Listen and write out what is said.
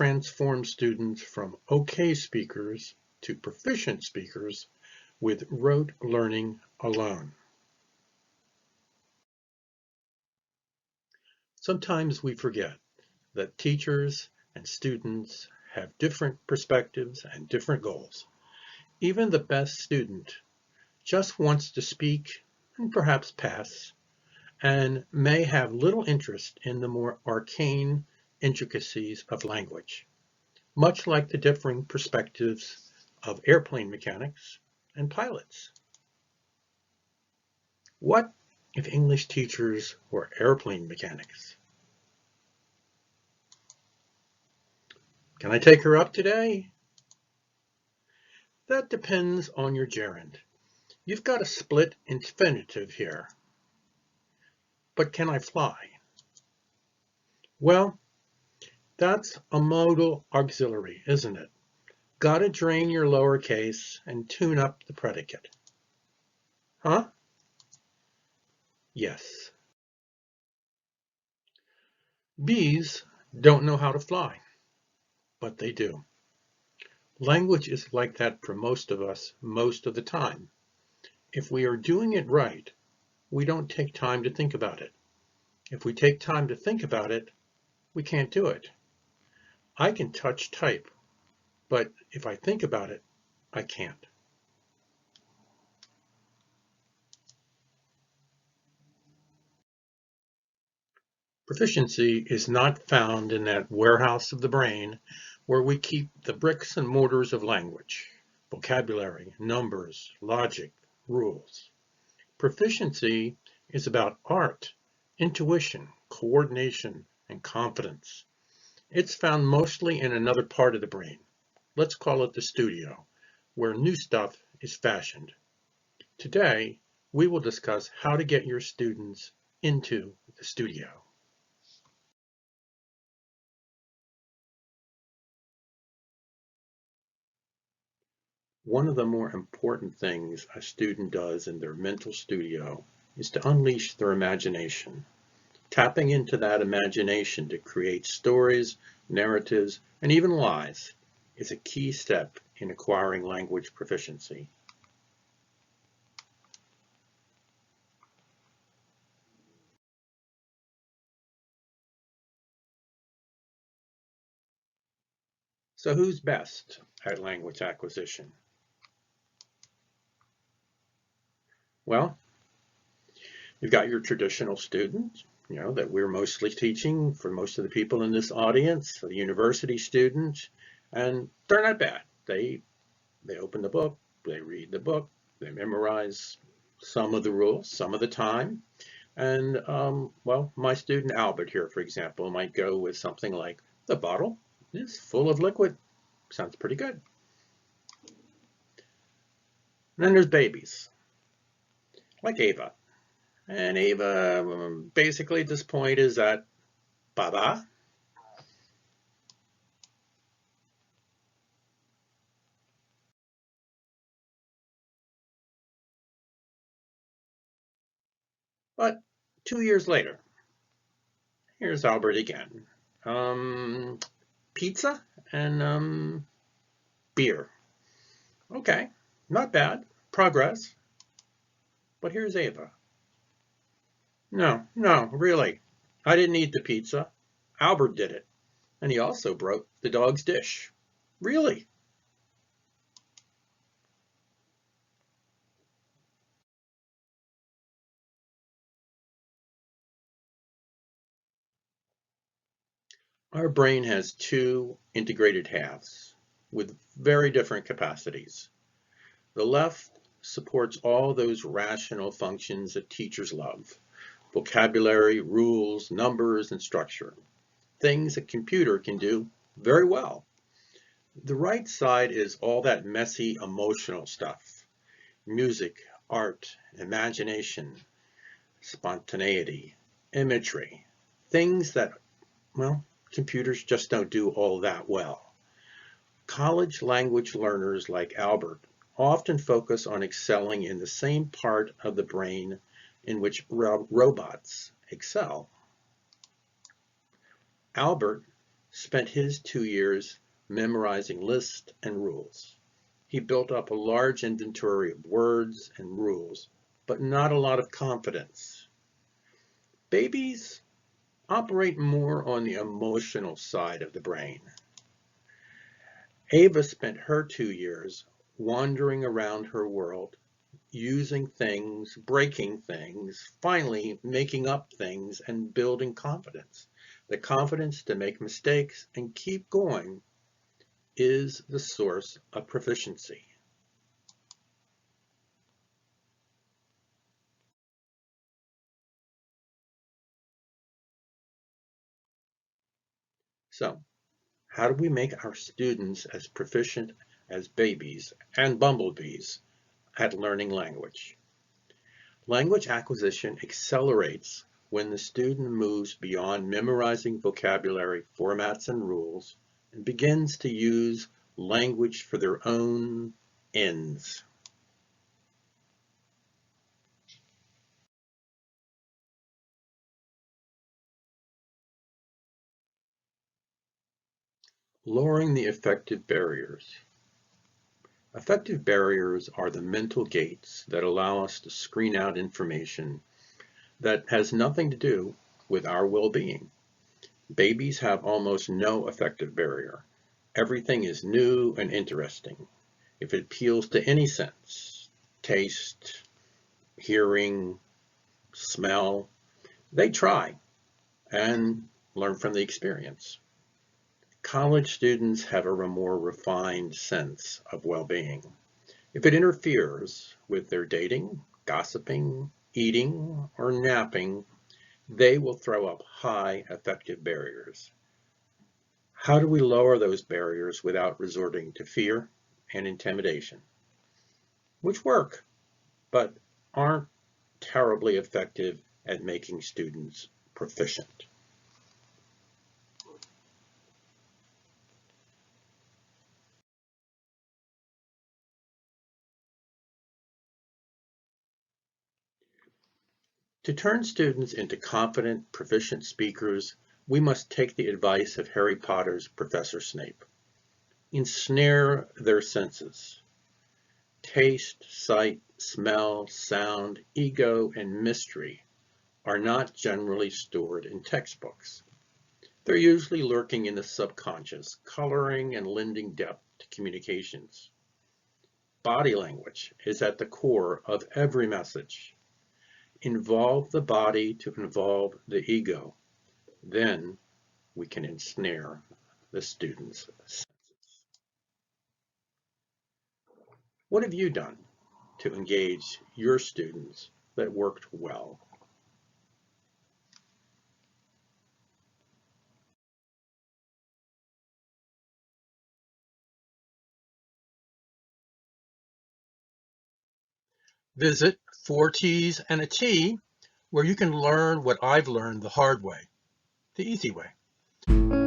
transform students from okay speakers to proficient speakers with rote learning alone. Sometimes we forget that teachers and students have different perspectives and different goals. Even the best student just wants to speak and perhaps pass, and may have little interest in the more arcane intricacies of language, much like the differing perspectives of airplane mechanics and pilots. What if English teachers were airplane mechanics? Can I take her up today? That depends on your gerund. You've got a split infinitive here. But can I fly? Well, that's a modal auxiliary, isn't it? Gotta drain your lowercase and tune up the predicate. Huh? Yes. Bees don't know how to fly, but they do. Language is like that for most of us most of the time. If we are doing it right, we don't take time to think about it. If we take time to think about it, we can't do it. I can touch type, but if I think about it, I can't. Proficiency is not found in that warehouse of the brain where we keep the bricks and mortars of language, vocabulary, numbers, logic, rules. Proficiency is about art, intuition, coordination, and confidence. It's found mostly in another part of the brain. Let's call it the studio, where new stuff is fashioned. Today, we will discuss how to get your students into the studio. One of the more important things a student does in their mental studio is to unleash their imagination. Tapping into that imagination to create stories, narratives, and even lies is a key step in acquiring language proficiency. So who's best at language acquisition? Well, you've got your traditional students, that we're mostly teaching for most of the people in this audience, the university students, and they're not bad. They open the book, they read the book, they memorize some of the rules, some of the time. And well, my student Albert here, for example, might go with something like, the bottle is full of liquid. Sounds pretty good. And then there's babies, like Ava. And Ava, basically at this point is at Baba. But 2 years later, here's Albert again. Um, Pizza and beer. Okay, not bad. Progress. But here's Ava. No, no, really. I didn't eat the pizza. Albert did it. And he also broke the dog's dish. Really? Our brain has two integrated halves with very different capacities. The left supports all those rational functions that teachers love: vocabulary, rules, numbers, and structure. Things a computer can do very well. The right side is all that messy emotional stuff: music, art, imagination, spontaneity, imagery. Things that, well, computers just don't do all that well. College language learners like Albert often focus on excelling in the same part of the brain in which robots excel. Albert spent his 2 years memorizing lists and rules. He built up a large inventory of words and rules, but not a lot of confidence. Babies operate more on the emotional side of the brain. Ava spent her 2 years wandering around her world, using things, breaking things, finally making up things and building confidence. The confidence to make mistakes and keep going is the source of proficiency. So, how do we make our students as proficient as babies and bumblebees at learning language? Language acquisition accelerates when the student moves beyond memorizing vocabulary, formats, and rules and begins to use language for their own ends. Lowering the affective barriers. Affective barriers are the mental gates that allow us to screen out information that has nothing to do with our well-being. Babies have almost no affective barrier. Everything is new and interesting. If it appeals to any sense, taste, hearing, smell, they try and learn from the experience. College students have a more refined sense of well-being. If it interferes with their dating, gossiping, eating, or napping, they will throw up high affective barriers. How do we lower those barriers without resorting to fear and intimidation, which work, but aren't terribly effective at making students proficient? To turn students into confident, proficient speakers, we must take the advice of Harry Potter's Professor Snape. Ensnare their senses. Taste, sight, smell, sound, ego, and mystery are not generally stored in textbooks. They're usually lurking in the subconscious, coloring and lending depth to communications. Body language is at the core of every message. Involve the body to involve the ego. Then we can ensnare the students' senses. What have you done to engage your students that worked well? Visit 4T's and a T, where you can learn what I've learned the hard way, the easy way.